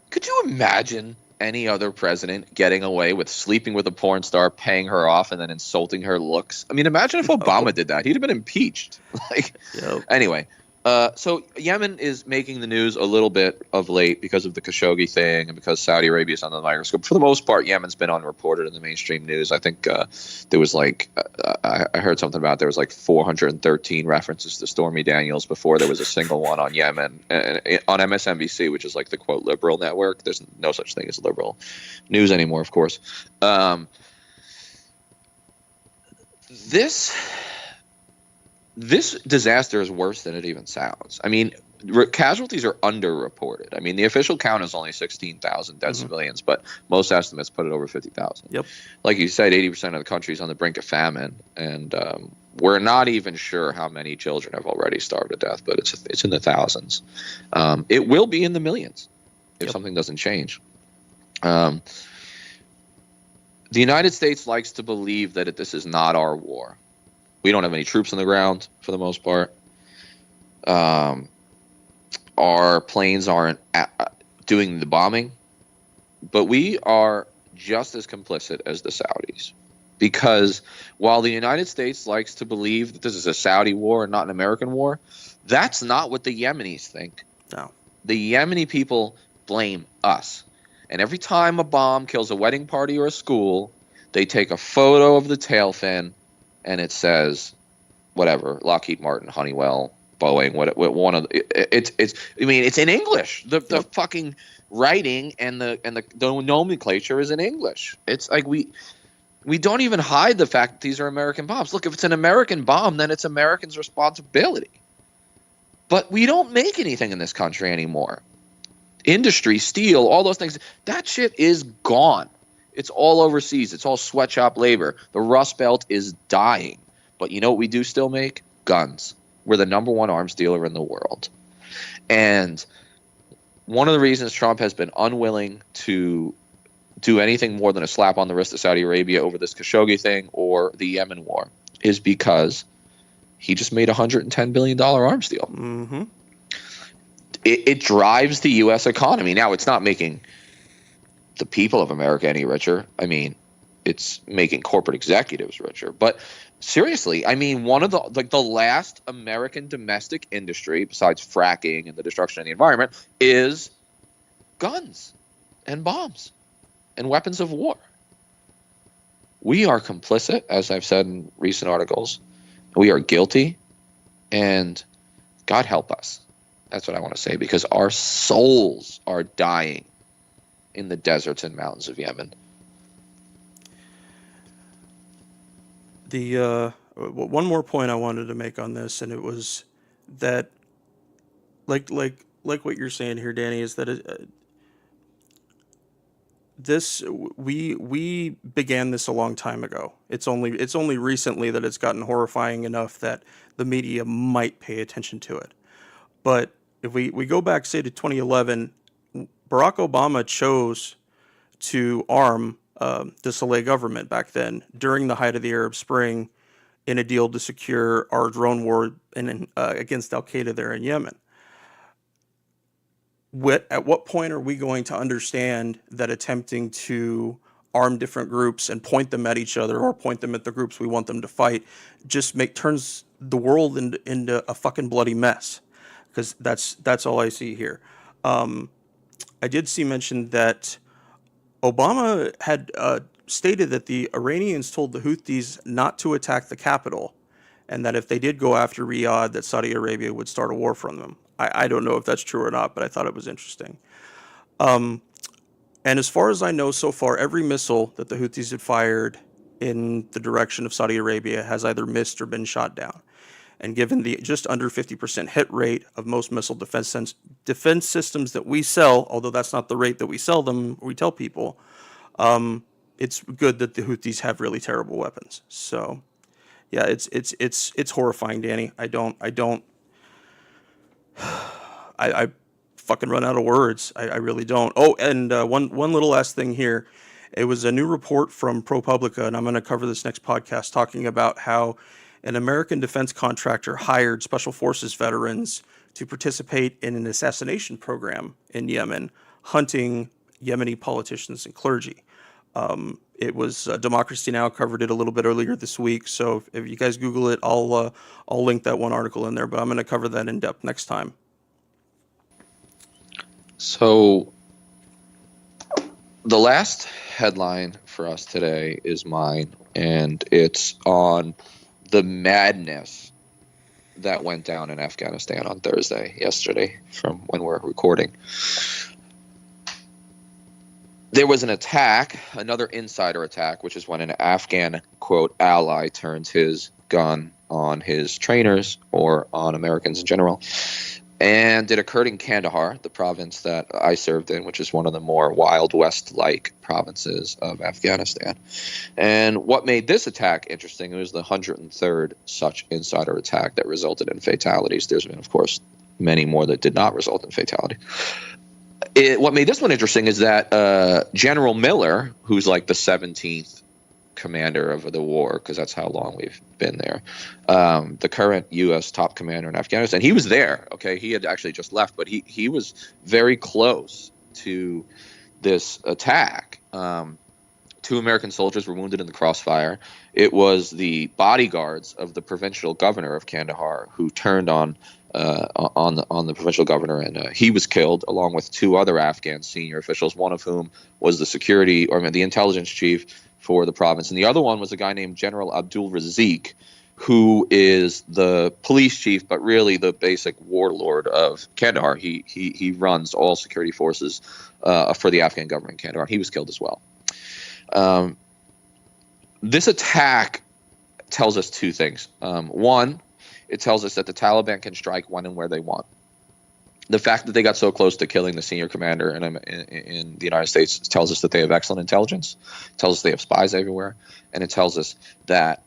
could you imagine any other president getting away with sleeping with a porn star, paying her off, and then insulting her looks. I mean, imagine if Obama did that. He'd have been impeached. Anyway, so Yemen is making the news a little bit of late because of the Khashoggi thing and because Saudi Arabia is under the microscope. For the most part, Yemen's been unreported in the mainstream news. I think there was I heard something about there was 413 references to Stormy Daniels before there was a single one on Yemen on MSNBC, which is the quote liberal network. There's no such thing as liberal news anymore, of course. This disaster is worse than it even sounds. I mean, casualties are underreported. I mean, the official count is only 16,000 dead civilians, but most estimates put it over 50,000. Yep. Like you said, 80% of the country is on the brink of famine, and we're not even sure how many children have already starved to death, but it's in the thousands. It will be in the millions if something doesn't change. The United States likes to believe that this is not our war. We don't have any troops on the ground for the most part. Our planes aren't doing the bombing, but we are just as complicit as the Saudis. Because while the United States likes to believe that this is a Saudi war and not an American war, that's not what the Yemenis think. No. The Yemeni people blame us. And every time a bomb kills a wedding party or a school, they take a photo of the tail fin, and it says, whatever, Lockheed Martin, Honeywell, Boeing, one of it's. I mean, it's in English. The fucking writing and the nomenclature is in English. It's we don't even hide the fact that these are American bombs. Look, if it's an American bomb, then it's Americans' responsibility. But we don't make anything in this country anymore. Industry, steel, all those things, that shit is gone. It's all overseas. It's all sweatshop labor. The Rust Belt is dying. But you know what we do still make? Guns. We're the number one arms dealer in the world. And one of the reasons Trump has been unwilling to do anything more than a slap on the wrist of Saudi Arabia over this Khashoggi thing or the Yemen war is because he just made a $110 billion arms deal. Mm-hmm. It drives the U.S. economy. Now, it's not making the people of America any richer. I mean, it's making corporate executives richer. But seriously, I mean, one of the last American domestic industry, besides fracking and the destruction of the environment, is guns and bombs and weapons of war. We are complicit, as I've said in recent articles. We are guilty, and God help us. That's what I want to say, because our souls are dying in the deserts and mountains of Yemen. The one more point I wanted to make on this, and it was that, like what you're saying here, Danny, is that we began this a long time ago. It's only recently that it's gotten horrifying enough that the media might pay attention to it. But if we go back, say, to 2011, Barack Obama chose to arm the Saleh government back then during the height of the Arab Spring in a deal to secure our drone war against Al-Qaeda there in Yemen. At what point are we going to understand that attempting to arm different groups and point them at each other or point them at the groups we want them to fight just turns the world into a fucking bloody mess? Because that's all I see here. I did see mentioned that Obama had stated that the Iranians told the Houthis not to attack the capital, and that if they did go after Riyadh, that Saudi Arabia would start a war from them. I don't know if that's true or not, but I thought it was interesting. And as far as I know so far, every missile that the Houthis had fired in the direction of Saudi Arabia has either missed or been shot down. And given the just under 50% hit rate of most missile defense systems that we sell, although that's not the rate that we sell them, we tell people, it's good that the Houthis have really terrible weapons. So, yeah, it's horrifying, Danny. I fucking run out of words. I really don't. Oh, and one little last thing here. It was a new report from ProPublica, and I'm going to cover this next podcast, talking about how an American defense contractor hired Special Forces veterans to participate in an assassination program in Yemen, hunting Yemeni politicians and clergy. It was Democracy Now! Covered it a little bit earlier this week, so if you guys Google it, I'll link that one article in there, but I'm going to cover that in depth next time. So the last headline for us today is mine, and it's on the madness that went down in Afghanistan on Thursday, yesterday, from when we're recording. There was an attack, another insider attack, which is when an Afghan, quote, ally turns his gun on his trainers or on Americans in general. And it occurred in Kandahar, the province that I served in, which is one of the more Wild West-like provinces of Afghanistan. And what made this attack interesting, it was the 103rd such insider attack that resulted in fatalities. There's been, of course, many more that did not result in fatality. What made this one interesting is that General Miller, who's like the 17th commander of the war, because that's how long we've been there, the current U.S. top commander in Afghanistan, he was there. Okay, he had actually just left, but he was very close to this attack. 2 American soldiers were wounded in the crossfire. It was the bodyguards of the provincial governor of Kandahar who turned on the provincial governor, and he was killed along with 2 other Afghan senior officials, one of whom was the intelligence chief for the province, and the other one was a guy named General Abdul Razik, who is the police chief, but really the basic warlord of Kandahar. He runs all security forces for the Afghan government in Kandahar. He was killed as well. This attack tells us 2 things. One, it tells us that the Taliban can strike when and where they want. The fact that they got so close to killing the senior commander in the United States tells us that they have excellent intelligence, tells us they have spies everywhere, and it tells us that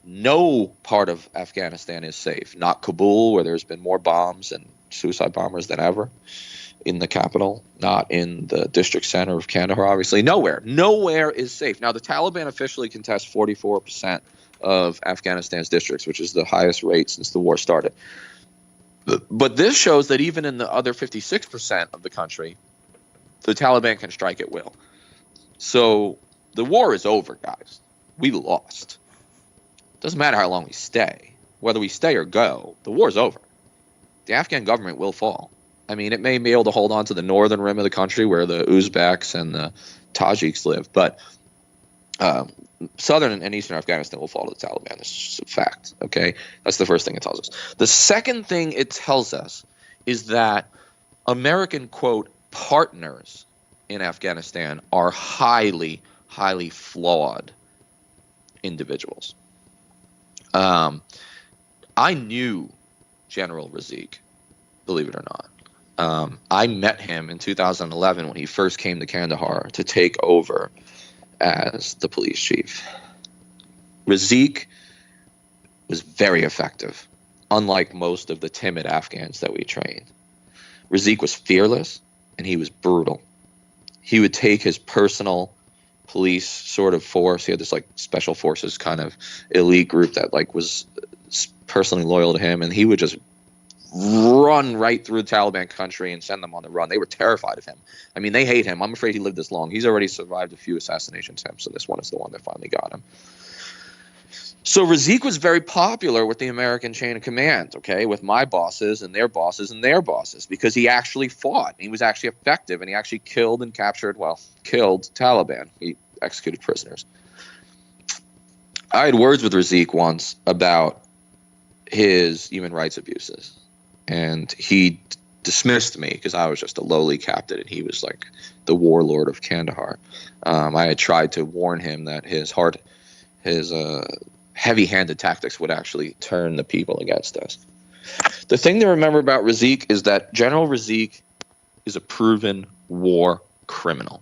no part of Afghanistan is safe. Not Kabul, where there's been more bombs and suicide bombers than ever in the capital, not in the district center of Kandahar, obviously. Nowhere is safe. Now, the Taliban officially contests 44% of Afghanistan's districts, which is the highest rate since the war started. But this shows that even in the other 56% of the country, the Taliban can strike at will. So the war is over, guys. We lost. Doesn't matter how long we stay. Whether we stay or go, the war's over. The Afghan government will fall. I mean, it may be able to hold on to the northern rim of the country where the Uzbeks and the Tajiks live, but southern and eastern Afghanistan will fall to the Taliban. This is a fact, okay? That's the first thing it tells us. The second thing it tells us is that American, quote, partners in Afghanistan are highly, highly flawed individuals. I knew General Razik, believe it or not. I met him in 2011 when he first came to Kandahar to take over as the police chief. Razik was very effective, unlike most of the timid Afghans that we trained. Razik was fearless, and he was brutal. He would take his personal police sort of force. He had this like special forces kind of elite group that like was personally loyal to him, and he would just run right through Taliban country and send them on the run. They were terrified of him. I mean, they hate him. I'm afraid he lived this long. He's already survived a few assassination attempts, and this one is the one that finally got him. So Razik was very popular with the American chain of command, okay, with my bosses and their bosses and their bosses, because he actually fought. He was actually effective, and he actually killed Taliban. He executed prisoners. I had words with Razik once about his human rights abuses, and he dismissed me because I was just a lowly captain and he was like the warlord of Kandahar. I had tried to warn him that his heavy-handed tactics would actually turn the people against us. The thing to remember about Razik is that General Razik is a proven war criminal.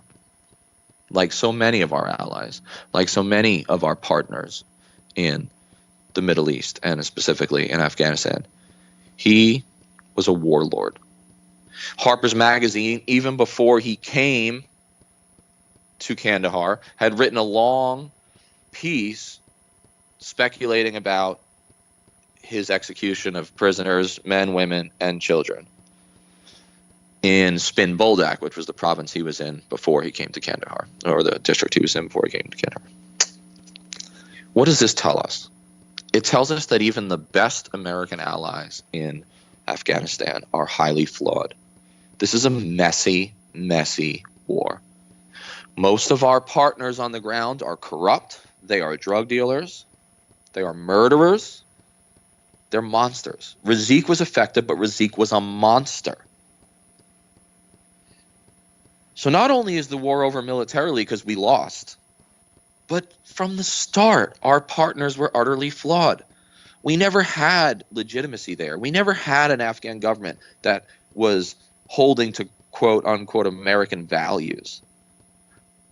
Like so many of our allies, like so many of our partners in the Middle East and specifically in Afghanistan, he was a warlord. Harper's Magazine, even before he came to Kandahar, had written a long piece speculating about his execution of prisoners, men, women, and children. in Spin Boldak, which was the province he was in before he came to Kandahar, or the district he was in before he came to Kandahar. What does this tell us? It tells us that even the best American allies in Afghanistan are highly flawed. This is a messy, messy war. Most of our partners on the ground are corrupt. They are drug dealers. They are murderers. They're monsters. Razik was effective, but Razik was a monster. So not only is the war over militarily because we lost, but from the start, our partners were utterly flawed. We never had legitimacy there. We never had an Afghan government that was holding to quote unquote American values.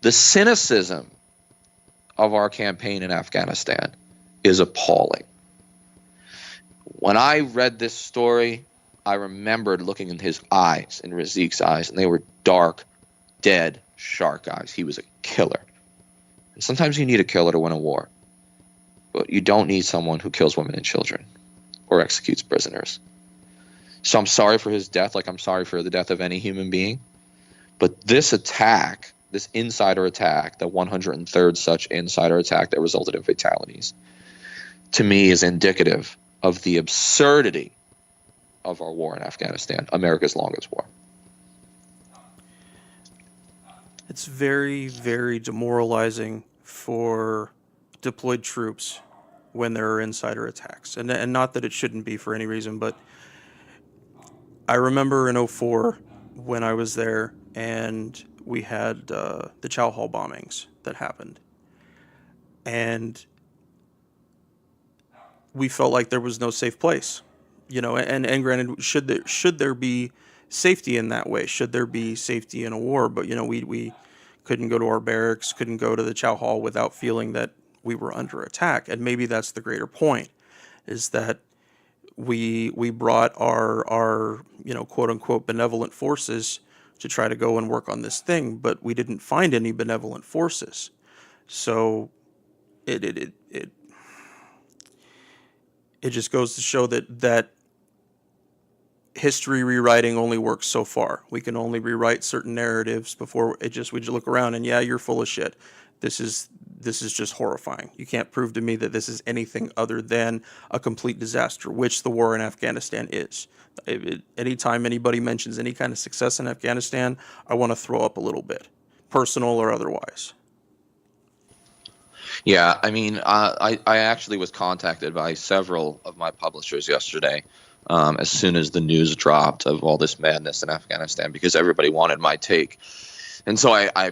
The cynicism of our campaign in Afghanistan is appalling. When I read this story, I remembered looking in his eyes, in Razik's eyes, and they were dark, dead shark eyes. He was a killer. And sometimes you need a killer to win a war, but you don't need someone who kills women and children or executes prisoners. So I'm sorry for his death, like I'm sorry for the death of any human being. But this attack, this insider attack, the 103rd such insider attack that resulted in fatalities, to me is indicative of the absurdity of our war in Afghanistan, America's longest war. It's very, very demoralizing for deployed troops when there are insider attacks. And not that it shouldn't be for any reason, but I remember in 2004 when I was there and we had the Chow Hall bombings that happened. And we felt like there was no safe place, and granted, should there be safety in that way? Should there be safety in a war? But, we couldn't go to our barracks, couldn't go to the Chow Hall without feeling that we were under attack. And maybe that's the greater point, is that we brought our quote unquote benevolent forces to try to go and work on this thing, but we didn't find any benevolent forces. So it just goes to show that history rewriting only works so far. We can only rewrite certain narratives before we just look around and, yeah, you're full of shit. This is just horrifying. You can't prove to me that this is anything other than a complete disaster, which the war in Afghanistan is. Anytime anybody mentions any kind of success in Afghanistan, I want to throw up a little bit, personal or otherwise. Yeah, I mean, I actually was contacted by several of my publishers yesterday as soon as the news dropped of all this madness in Afghanistan, because everybody wanted my take. And so I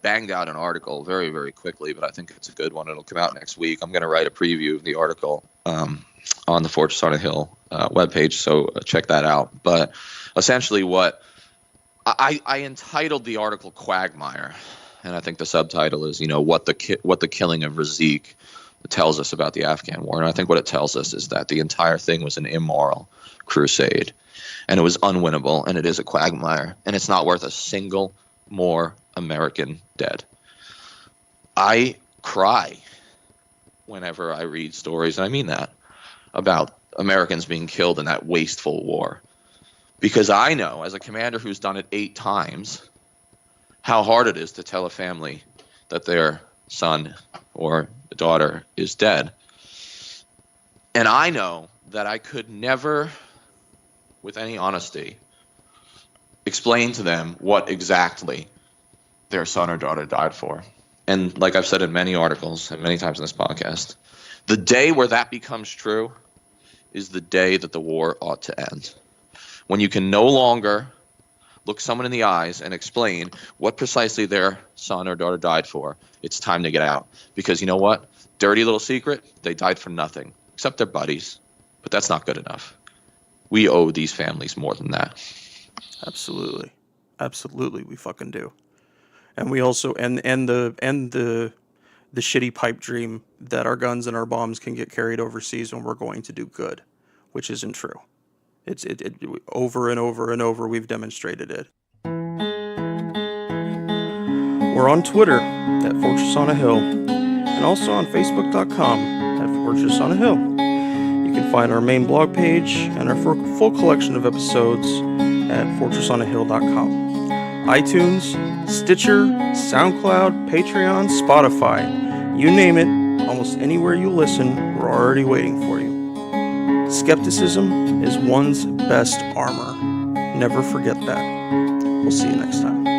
banged out an article very, very quickly, but I think it's a good one. It'll come out next week. I'm going to write a preview of the article on the Fortress on a Hill webpage, so check that out. But essentially what I entitled the article Quagmire, and I think the subtitle is, what the killing of Razik tells us about the Afghan war. And I think what it tells us is that the entire thing was an immoral crusade, and it was unwinnable, and it is a quagmire, and it's not worth a single more American dead. I cry whenever I read stories, and I mean that, about Americans being killed in that wasteful war. Because I know, as a commander who's done it 8 times, how hard it is to tell a family that their son or daughter is dead. And I know that I could never, with any honesty, explain to them what exactly their son or daughter died for. And like I've said in many articles and many times in this podcast, the day where that becomes true is the day that the war ought to end. When you can no longer look someone in the eyes and explain what precisely their son or daughter died for, it's time to get out. Because you know what? Dirty little secret, they died for nothing, except their buddies. But that's not good enough. We owe these families more than that. Absolutely. Absolutely, we fucking do. And we also and the shitty pipe dream that our guns and our bombs can get carried overseas when we're going to do good, which isn't true. It's over and over and over we've demonstrated it. We're on Twitter at Fortress on a Hill, and also on Facebook.com at Fortress on a Hill. You can find our main blog page and our full collection of episodes at fortressonahill.com. iTunes, Stitcher, SoundCloud, Patreon, Spotify. You name it, almost anywhere you listen, we're already waiting for you. Skepticism is one's best armor. Never forget that. We'll see you next time.